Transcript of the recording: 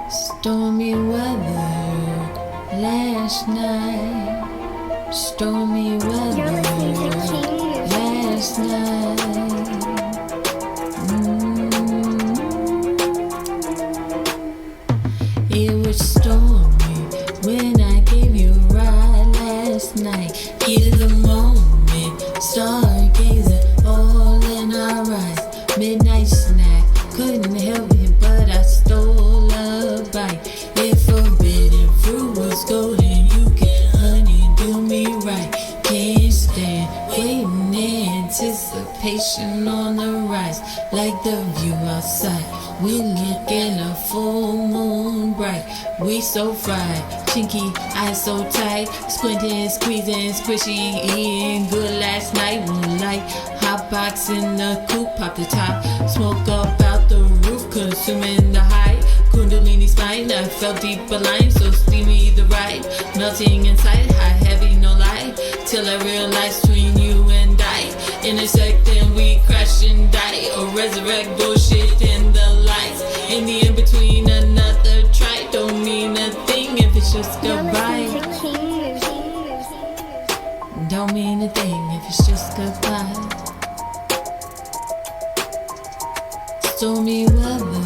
Stormy weather last night. Stormy weather last night. It was stormy when I gave you a ride last night. Heat of the moment, stargazer, all in our eyes. Midnight snack, couldn't help it, but I stole a bite. If forbidden fruit was golden, you can honey do me right. Can't stand waiting, anticipation on the rise. Like the view outside, we looking a full moon bright. We so fried, chinky, eyes so tight, squinting, squeezing, squishy, eating good last night. Moonlight, hot box in the coupe, pop the top, smoke up out the roof, consuming the height. Kundalini spine, I felt deep aligned, so steamy the ride, melting inside, high, heavy, no light, till I realized between you and I, intersect and we crash and die, or resurrect bullshit in the lights, in the in-between another try, don't mean a thing if it's just goodbye, don't mean a thing if it's just goodbye. Stormy weather